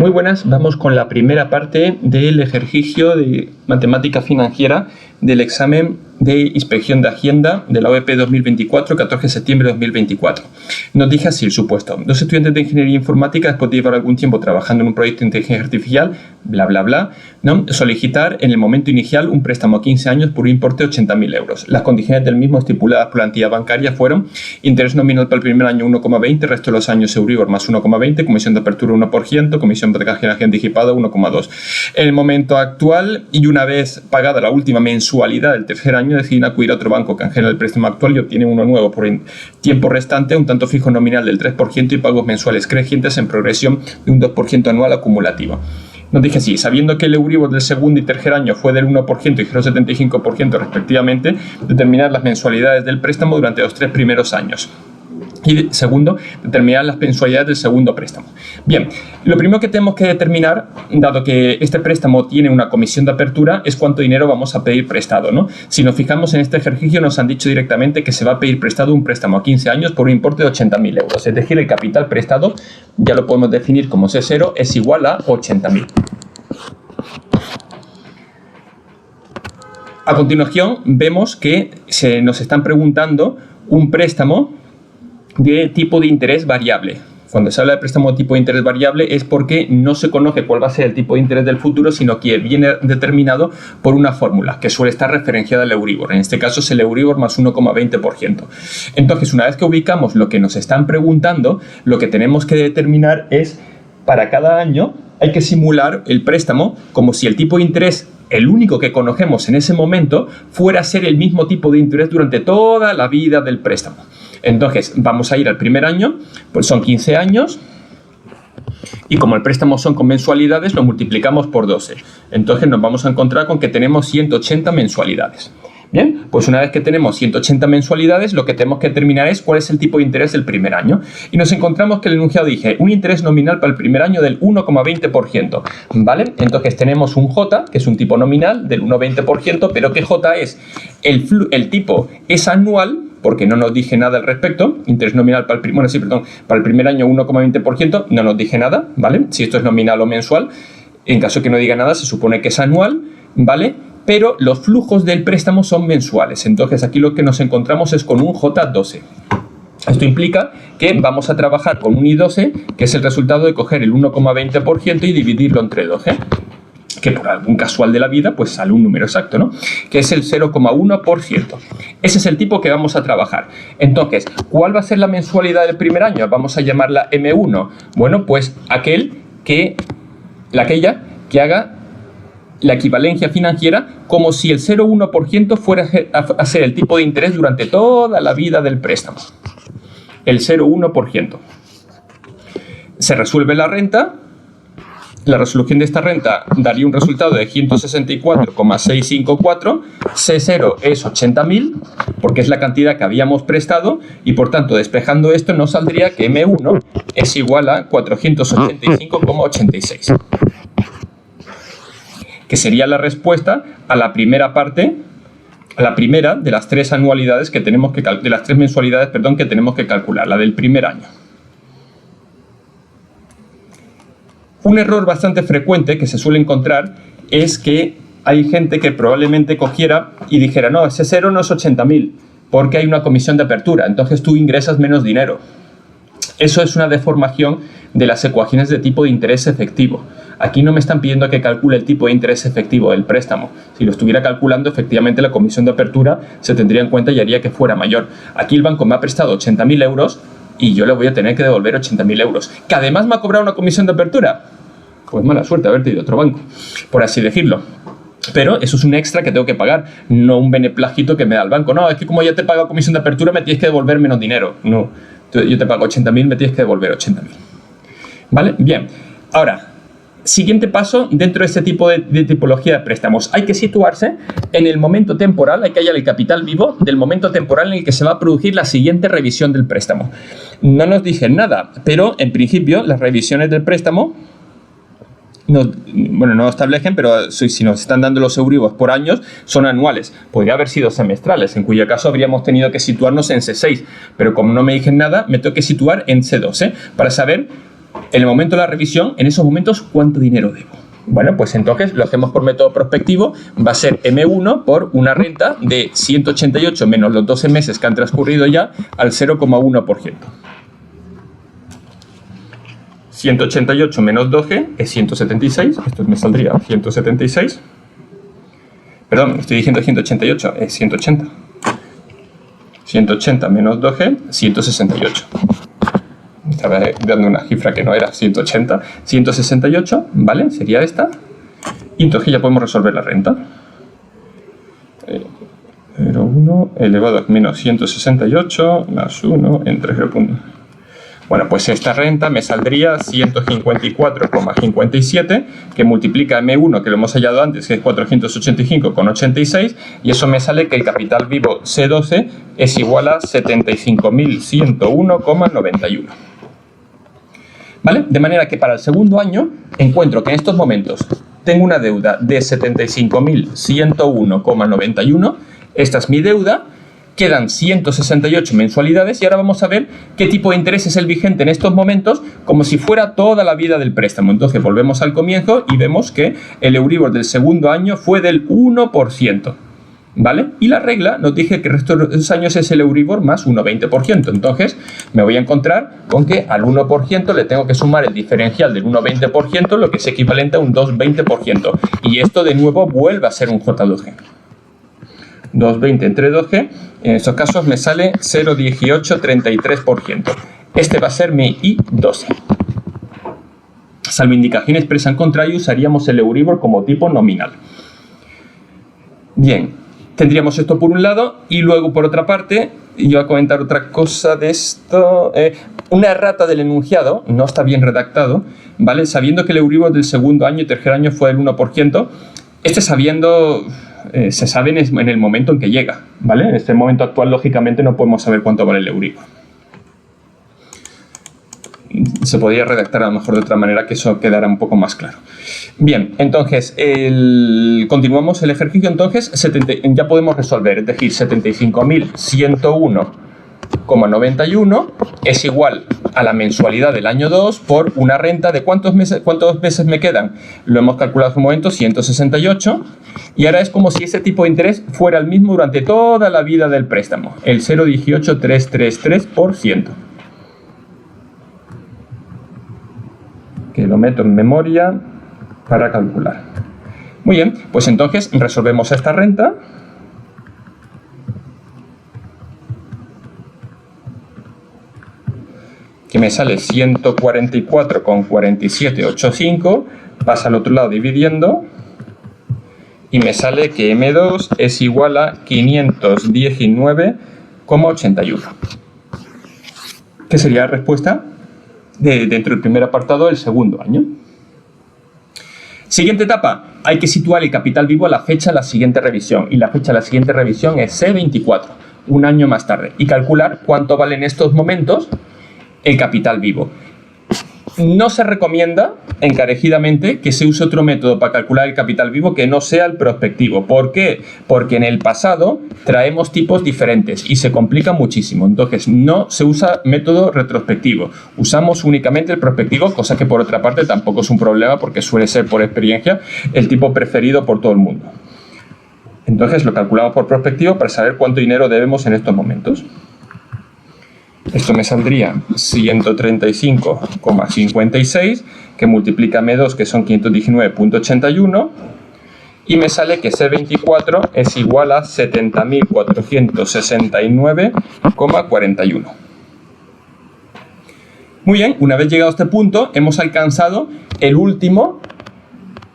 Muy buenas, vamos con la primera parte del ejercicio de matemática financiera del examen de inspección de Hacienda de la OEP 2024, 14 de septiembre de 2024. Nos dije así el supuesto: dos estudiantes de ingeniería informática, después de llevar algún tiempo trabajando en un proyecto de inteligencia artificial, bla, bla, bla, ¿no?, solicitar en el momento inicial un préstamo a 15 años por un importe de 80.000 euros. Las condiciones del mismo estipuladas por la entidad bancaria fueron interés nominal para el primer año 1,20, resto de los años Euribor más 1,20, comisión de apertura 1%, comisión de cancelación anticipada 1,2. En el momento actual, y una vez pagada la última mensualidad del tercer año, deciden acudir a otro banco, canjean el préstamo actual y obtienen uno nuevo por tiempo restante, un tanto fijo nominal del 3% y pagos mensuales crecientes en progresión de un 2% anual acumulativo. Nos dije así: sabiendo que el Euribor del segundo y tercer año fue del 1% y 0,75% respectivamente, determinar las mensualidades del préstamo durante los 3 primeros años. Y segundo, determinar las mensualidades del segundo préstamo. Bien, lo primero que tenemos que determinar, dado que este préstamo tiene una comisión de apertura, es cuánto dinero vamos a pedir prestado, ¿no? Si nos fijamos en este ejercicio, nos han dicho directamente que se va a pedir prestado un préstamo a 15 años por un importe de 80.000 euros. Es decir, el capital prestado, ya lo podemos definir como C0, es igual a 80.000. A continuación, vemos que nos están preguntando un préstamo de tipo de interés variable. Cuando se habla de préstamo de tipo de interés variable es porque no se conoce cuál va a ser el tipo de interés del futuro, sino que viene determinado por una fórmula que suele estar referenciada al Euribor. En este caso es el Euribor más 1,20%. Entonces, una vez que ubicamos lo que nos están preguntando, lo que tenemos que determinar es, para cada año hay que simular el préstamo como si el tipo de interés, el único que conocemos en ese momento, fuera a ser el mismo tipo de interés durante toda la vida del préstamo. Entonces, vamos a ir al primer año, pues son 15 años, y como el préstamo son con mensualidades, lo multiplicamos por 12. Entonces nos vamos a encontrar con que tenemos 180 mensualidades. Bien, pues una vez que tenemos 180 mensualidades, lo que tenemos que determinar es cuál es el tipo de interés del primer año. Y nos encontramos que el enunciado dice un interés nominal para el primer año del 1,20%. ¿Vale? Entonces tenemos un J, que es un tipo nominal del 1,20%, pero que J es el tipo es anual, porque no nos dije nada al respecto. Interés nominal para el primer año 1,20%, no nos dije nada, ¿vale? Si esto es nominal o mensual. En caso que no diga nada, se supone que es anual, ¿vale? Pero los flujos del préstamo son mensuales. Entonces aquí lo que nos encontramos es con un J12. Esto implica que vamos a trabajar con un I12, que es el resultado de coger el 1,20% y dividirlo entre 12. Que por algún casual de la vida pues sale un número exacto, ¿no? Que es el 0,1%. Ese es el tipo que vamos a trabajar. Entonces, ¿cuál va a ser la mensualidad del primer año? Vamos a llamarla M1. Bueno, pues aquella que haga la equivalencia financiera como si el 0,1% fuera a ser el tipo de interés durante toda la vida del préstamo. El 0,1%. Se resuelve la renta. La resolución de esta renta daría un resultado de 164,654. C0 es 80.000, porque es la cantidad que habíamos prestado, y por tanto, despejando esto, nos saldría que M1 es igual a 485,86. Que sería la respuesta a la primera parte, a la primera de las tres anualidades que tenemos que de las tres mensualidades, perdón, que tenemos que calcular, la del primer año. Un error bastante frecuente que se suele encontrar es que hay gente que probablemente cogiera y dijera: no, ese 0 no es 80.000 porque hay una comisión de apertura, entonces tú ingresas menos dinero. Eso es una deformación de las ecuaciones de tipo de interés efectivo. Aquí no me están pidiendo que calcule el tipo de interés efectivo del préstamo. Si lo estuviera calculando, efectivamente la comisión de apertura se tendría en cuenta y haría que fuera mayor. Aquí el banco me ha prestado 80.000 euros y yo le voy a tener que devolver 80.000 euros. ¿Que además me ha cobrado una comisión de apertura? Pues mala suerte haberte ido a otro banco, por así decirlo. Pero eso es un extra que tengo que pagar, no un beneplácito que me da el banco. No, es que como ya te he pagado comisión de apertura, me tienes que devolver menos dinero. No, yo te pago 80.000, me tienes que devolver 80.000. ¿Vale? Bien. Ahora, siguiente paso dentro de este tipo de tipología de préstamos. Hay que situarse en el momento temporal, hay que hallar el capital vivo del momento temporal en el que se va a producir la siguiente revisión del préstamo. No nos dicen nada, pero en principio las revisiones del préstamo no establecen, pero si nos están dando los Euribor por años, son anuales. Podría haber sido semestrales, en cuyo caso habríamos tenido que situarnos en C6. Pero como no me dicen nada, me tengo que situar en C2, para saber En el momento de la revisión, en esos momentos, ¿cuánto dinero debo? Bueno, pues entonces lo hacemos por método prospectivo. Va a ser M1 por una renta de 188 menos los 12 meses que han transcurrido ya al 0,1%. 188 menos 12 es 176. Esto me saldría 176. Perdón, estoy diciendo 188, es 180. 180 menos 12, 168. Estaba dando una cifra que no era 180. 168, ¿vale? Sería esta. Y entonces ya podemos resolver la renta. 0,1 elevado a menos 168 más 1 entre 0,1. Bueno, pues esta renta me saldría 154,57, que multiplica M1, que lo hemos hallado antes, que es 485,86, y eso me sale que el capital vivo C12 es igual a 75.101,91. ¿Vale? De manera que para el segundo año encuentro que en estos momentos tengo una deuda de 75.101,91. Esta es mi deuda. Quedan 168 mensualidades y ahora vamos a ver qué tipo de interés es el vigente en estos momentos, como si fuera toda la vida del préstamo. Entonces volvemos al comienzo y vemos que el Euribor del segundo año fue del 1%. ¿Vale? Y la regla nos dice que el resto de los años es el Euribor más 1,20%. Entonces me voy a encontrar con que al 1% le tengo que sumar el diferencial del 1,20%, lo que es equivalente a un 2,20%. Y esto de nuevo vuelve a ser un J2G. 2,20 entre 2G, en estos casos me sale 0,1833%. Este va a ser mi I12. Salvo indicación expresa en contrario, usaríamos el Euribor como tipo nominal. Bien, tendríamos esto por un lado y luego por otra parte, yo voy a comentar otra cosa de esto. Una errata del enunciado, no está bien redactado, ¿vale? Sabiendo que el Euribor del segundo año y tercer año fue del 1%, sabiendo... se sabe en el momento en que llega, ¿vale? En este momento actual, lógicamente, no podemos saber cuánto vale el Euribor. Se podría redactar a lo mejor de otra manera que eso quedara un poco más claro. Bien, entonces, continuamos el ejercicio. Entonces, ya podemos resolver, es decir, 75.101,91 es igual a la mensualidad del año 2 por una renta de ¿cuántos meses me quedan? Lo hemos calculado hace un momento, 168, y ahora es como si ese tipo de interés fuera el mismo durante toda la vida del préstamo, el 0,18333%. Que lo meto en memoria para calcular. Muy bien, pues entonces resolvemos esta renta. Que me sale 144,4785, pasa al otro lado dividiendo, y me sale que M2 es igual a 519,81. ¿Qué sería la respuesta dentro del primer apartado del segundo año? Siguiente etapa, hay que situar el capital vivo a la fecha de la siguiente revisión, y la fecha de la siguiente revisión es C24, un año más tarde, y calcular cuánto vale en estos momentos el capital vivo. No se recomienda encarecidamente que se use otro método para calcular el capital vivo que no sea el prospectivo. ¿Por qué? Porque en el pasado traemos tipos diferentes y se complica muchísimo. Entonces no se usa método retrospectivo. Usamos únicamente el prospectivo, cosa que por otra parte tampoco es un problema porque suele ser por experiencia el tipo preferido por todo el mundo. Entonces lo calculamos por prospectivo para saber cuánto dinero debemos en estos momentos. Esto me saldría 135,56, que multiplica M2, que son 519,81, y me sale que C24 es igual a 70.469,41. Muy bien, una vez llegado a este punto, hemos alcanzado el último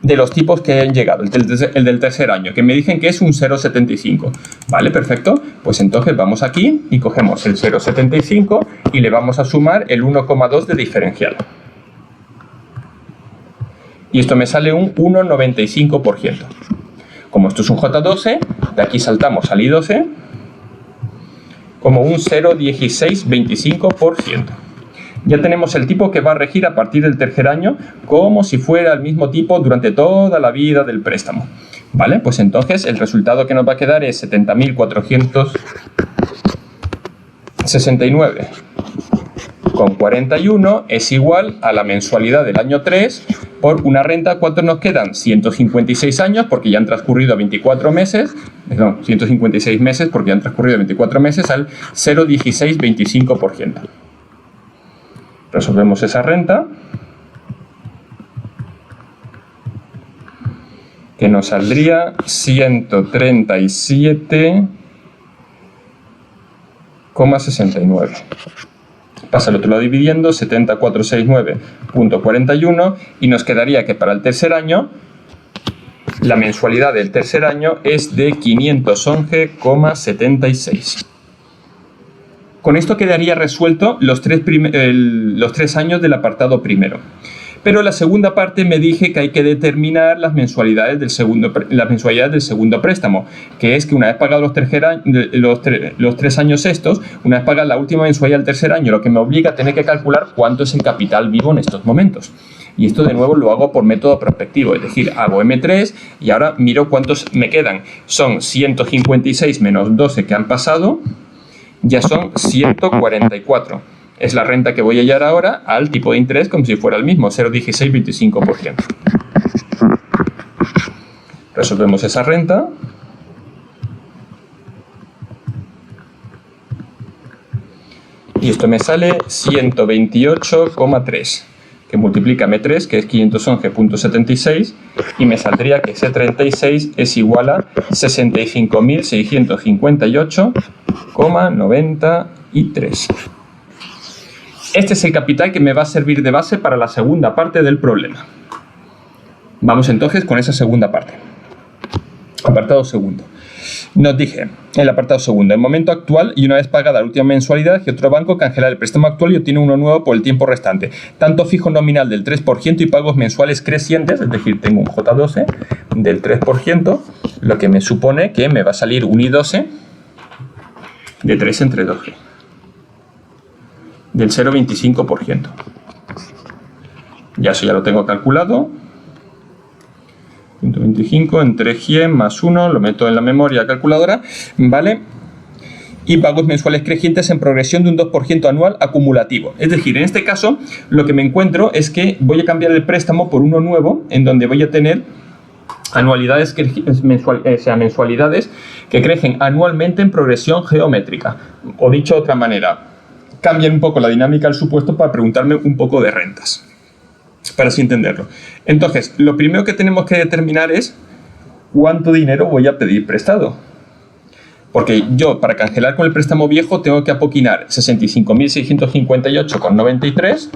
de los tipos que han llegado, el del tercer año, que me dicen que es un 0,75. Vale, perfecto. Pues entonces vamos aquí y cogemos el 0,75 y le vamos a sumar el 1,2 de diferencial. Y esto me sale un 1,95%. Como esto es un J12, de aquí saltamos al I12 como un 0,1625%. Ya tenemos el tipo que va a regir a partir del tercer año como si fuera el mismo tipo durante toda la vida del préstamo. ¿Vale? Pues entonces el resultado que nos va a quedar es 70.469 2,41 es igual a la mensualidad del año 3 por una renta. ¿Cuántos nos quedan? 156 años porque ya han transcurrido 24 meses, perdón, 156 meses porque ya han transcurrido 24 meses al 0,1625%. Resolvemos esa renta, que nos saldría 137,69. Pasa al otro lado dividiendo, 7469.41, y nos quedaría que para el tercer año, la mensualidad del tercer año es de 511,76. Con esto quedaría resuelto los tres años del apartado primero. Pero la segunda parte me dije que hay que determinar las mensualidades del segundo préstamo, que es que una vez pagados los 3 años estos, una vez pagada la última mensualidad del tercer año, lo que me obliga a tener que calcular cuánto es el capital vivo en estos momentos. Y esto de nuevo lo hago por método prospectivo, es decir, hago M3 y ahora miro cuántos me quedan. Son 156 menos 12 que han pasado, ya son 144. Es la renta que voy a hallar ahora al tipo de interés como si fuera el mismo, 0,1625%. Resolvemos esa renta. Y esto me sale 128,3, que multiplica M3, que es 511,76, y me saldría que ese 36 es igual a 65.658,93. Este es el capital que me va a servir de base para la segunda parte del problema. Vamos entonces con esa segunda parte. Apartado segundo. Nos dije, el apartado segundo, en el momento actual y una vez pagada la última mensualidad, que otro banco cancela el préstamo actual y obtiene uno nuevo por el tiempo restante. Tanto fijo nominal del 3% y pagos mensuales crecientes, es decir, tengo un J12 del 3%, lo que me supone que me va a salir un I12 de 3 entre 2G. Del 0,25%. Ya eso ya lo tengo calculado. 125 entre G más 1, lo meto en la memoria calculadora, ¿vale? Y pagos mensuales crecientes en progresión de un 2% anual acumulativo. Es decir, en este caso, lo que me encuentro es que voy a cambiar el préstamo por uno nuevo, en donde voy a tener anualidades mensualidades que crecen anualmente en progresión geométrica. O dicho de otra manera, cambian un poco la dinámica del supuesto para preguntarme un poco de rentas, para así entenderlo. Entonces, lo primero que tenemos que determinar es cuánto dinero voy a pedir prestado. Porque yo, para cancelar con el préstamo viejo, tengo que apoquinar 65.658,93.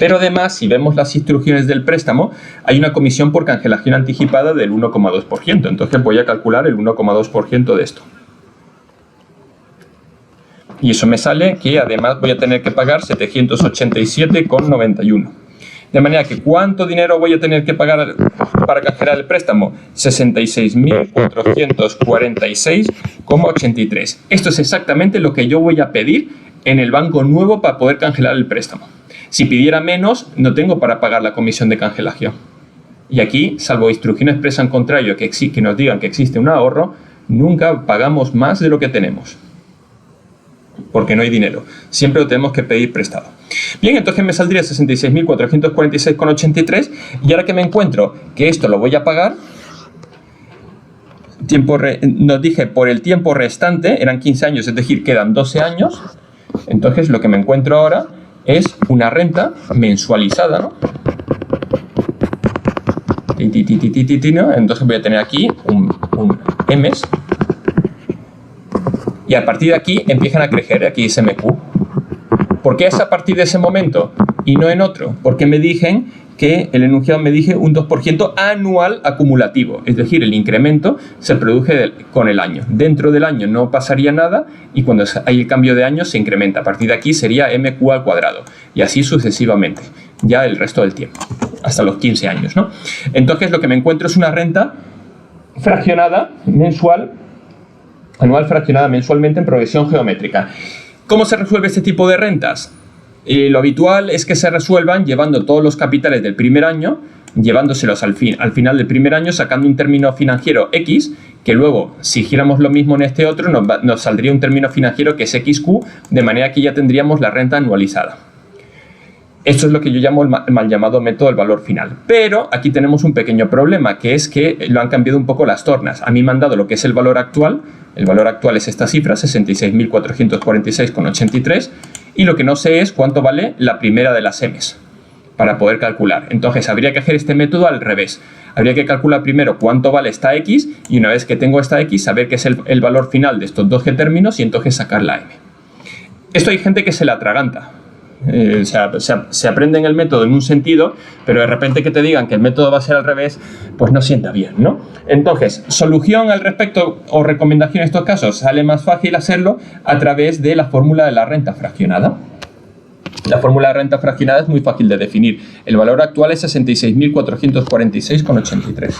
Pero además, si vemos las instrucciones del préstamo, hay una comisión por cancelación anticipada del 1,2%. Entonces voy a calcular el 1,2% de esto. Y eso me sale que además voy a tener que pagar 787,91. De manera que, ¿cuánto dinero voy a tener que pagar para canjear el préstamo? 66.446,83. Esto es exactamente lo que yo voy a pedir en el banco nuevo para poder canjear el préstamo. Si pidiera menos, no tengo para pagar la comisión de cancelación. Y aquí, salvo instrucción expresa en contrario que nos digan que existe un ahorro, nunca pagamos más de lo que tenemos. Porque no hay dinero. Siempre lo tenemos que pedir prestado. Bien, entonces me saldría 66.446,83 y ahora que me encuentro que esto lo voy a pagar, nos dije por el tiempo restante, eran 15 años, es decir, quedan 12 años, entonces lo que me encuentro ahora es una renta mensualizada, ¿no? Entonces voy a tener aquí un EMES. Y a partir de aquí empiezan a crecer, aquí es MQ. ¿Por qué es a partir de ese momento y no en otro? Porque me dijeron que el enunciado me dije un 2% anual acumulativo. Es decir, el incremento se produce con el año. Dentro del año no pasaría nada y cuando hay el cambio de año se incrementa. A partir de aquí sería MQ al cuadrado y así sucesivamente, ya el resto del tiempo, hasta los 15 años, ¿no? Entonces lo que me encuentro es una renta fraccionada mensual, anual fraccionada mensualmente en progresión geométrica. ¿Cómo se resuelve este tipo de rentas? Lo habitual es que se resuelvan llevando todos los capitales del primer año llevándoselos al final del primer año, sacando un término financiero X, que luego, si hiciéramos lo mismo en este otro, nos saldría un término financiero que es XQ, de manera que ya tendríamos la renta anualizada. Esto es lo que yo llamo el mal llamado método del valor final. Pero aquí tenemos un pequeño problema, que es que lo han cambiado un poco las tornas. A mí me han dado lo que es el valor actual. El valor actual es esta cifra, 66.446,83. Y lo que no sé es cuánto vale la primera de las M's para poder calcular. Entonces, habría que hacer este método al revés. Habría que calcular primero cuánto vale esta X y una vez que tengo esta X, saber qué es el valor final de estos dos términos y entonces sacar la M. Esto hay gente que se la atraganta. Se aprende en el método en un sentido, pero de repente que te digan que el método va a ser al revés, pues no sienta bien, ¿no? Entonces, solución al respecto o recomendación en estos casos, sale más fácil hacerlo a través de la fórmula de la renta fraccionada. La fórmula de renta fraccionada es muy fácil de definir. El valor actual es 66.446,83.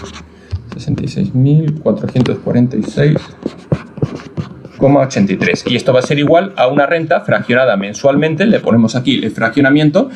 66.446,83. Y esto va a ser igual a una renta fraccionada mensualmente. Le ponemos aquí el fraccionamiento.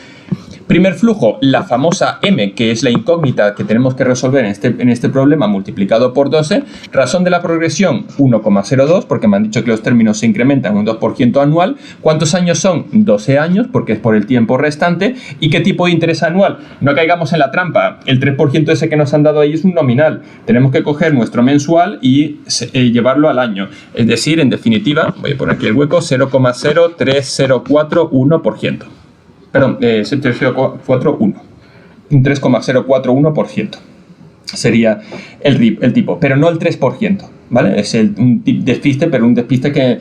Primer flujo, la famosa M, que es la incógnita que tenemos que resolver en este problema, multiplicado por 12. Razón de la progresión, 1,02, porque me han dicho que los términos se incrementan un 2% anual. ¿Cuántos años son? 12 años, porque es por el tiempo restante. ¿Y qué tipo de interés anual? No caigamos en la trampa. El 3% ese que nos han dado ahí es un nominal. Tenemos que coger nuestro mensual y llevarlo al año. Es decir, en definitiva, voy a poner aquí el hueco, 0,03041%. Perdón, 3,041. Un 3,041% sería el tipo, pero no el 3%, ¿vale? Es un despiste, pero un despiste que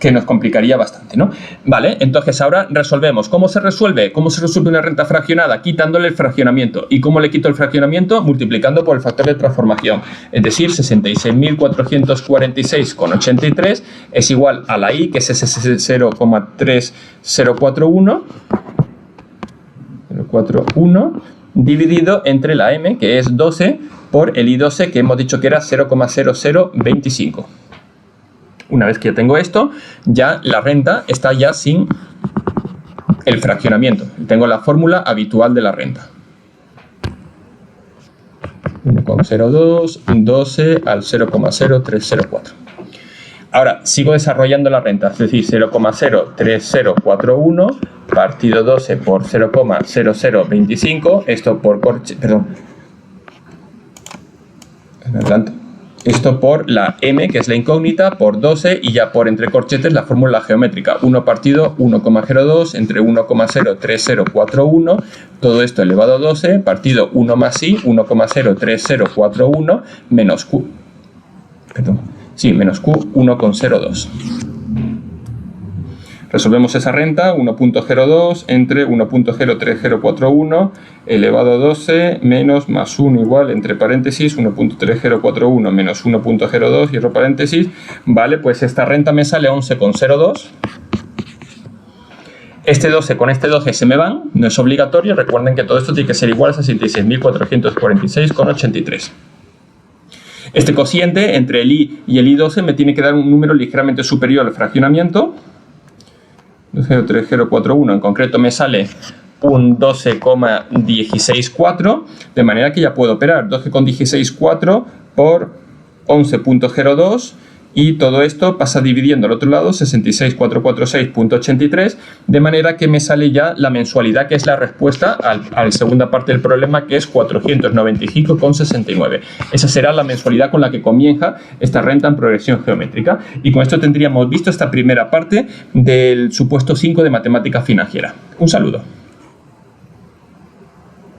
nos complicaría bastante, ¿no? Vale, entonces ahora resolvemos. ¿Cómo se resuelve? ¿Cómo se resuelve una renta fraccionada? Quitándole el fraccionamiento. ¿Y cómo le quito el fraccionamiento? Multiplicando por el factor de transformación. Es decir, 66.446,83 es igual a la I, que es ese 0,3041. 0,41 dividido entre la M, que es 12, por el I12, que hemos dicho que era 0,0025. Una vez que ya tengo esto, ya la renta está ya sin el fraccionamiento. Tengo la fórmula habitual de la renta. 1,02, 12 al 0,0304. Ahora, sigo desarrollando la renta, es decir, 0,03041 partido 12 por 0,0025, esto por esto por la M, que es la incógnita, por 12 y ya por entre corchetes la fórmula geométrica. 1 partido 1,02 entre 1,03041, todo esto elevado a 12, partido 1 más I, 1,03041 menos Q. Menos Q, 1,02. Resolvemos esa renta, 1,02 entre 1,03041 elevado a 12 menos más 1 igual, entre paréntesis, 1,3041 menos 1,02 y otro paréntesis. Vale, pues esta renta me sale 11,02. Este 12 con este 12 se me van, no es obligatorio. Recuerden que todo esto tiene que ser igual a 66.446,83. Este cociente entre el I y el I12 me tiene que dar un número ligeramente superior al fraccionamiento. 0,3041 en concreto me sale un 12,164, de manera que ya puedo operar 12,164 por 11,02 y todo esto pasa dividiendo al otro lado 66,446,83, de manera que me sale ya la mensualidad, que es la respuesta a la segunda parte del problema, que es 495,69. Esa será la mensualidad con la que comienza esta renta en progresión geométrica. Y con esto tendríamos visto esta primera parte del supuesto 5 de matemática financiera. Un saludo.